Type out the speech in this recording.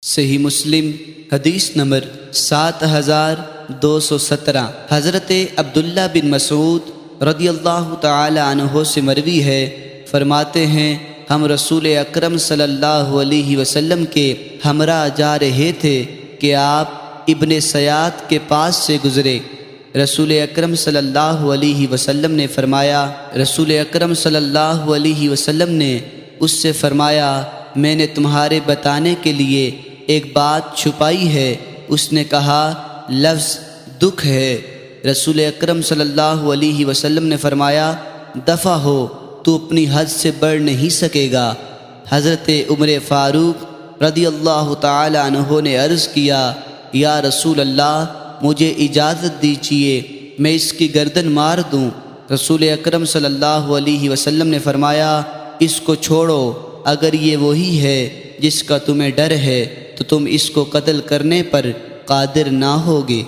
صحیح مسلم حدیث نمبر 7217 حضرت عبداللہ بن مسعود رضی اللہ تعالی عنہ سے مروی ہے، فرماتے ہیں ہم رسول اکرم صلی اللہ علیہ وسلم کے ہمراہ جا رہے تھے کہ آپ ابن سیاد کے پاس سے گزرے۔ رسول اکرم صلی اللہ علیہ وسلم نے فرمایا اس سے فرمایا میں نے تمہارے بتانے کے لیے ایک بات چھپائی ہے۔ اس نے کہا لفظ دکھ ہے۔ رسول اکرم صلی اللہ علیہ وسلم نے فرمایا دفع ہو، تو اپنی حد سے بڑھ نہیں سکے گا۔ حضرت عمر فاروق رضی اللہ تعالی عنہ نے عرض کیا یا رسول اللہ مجھے اجازت دیجیے میں اس کی گردن مار دوں۔ رسول اکرم صلی اللہ علیہ وسلم نے فرمایا اس کو چھوڑو، اگر یہ وہی ہے جس کا تمہیں ڈر ہے تو تم اس کو قتل کرنے پر قادر نہ ہوگے۔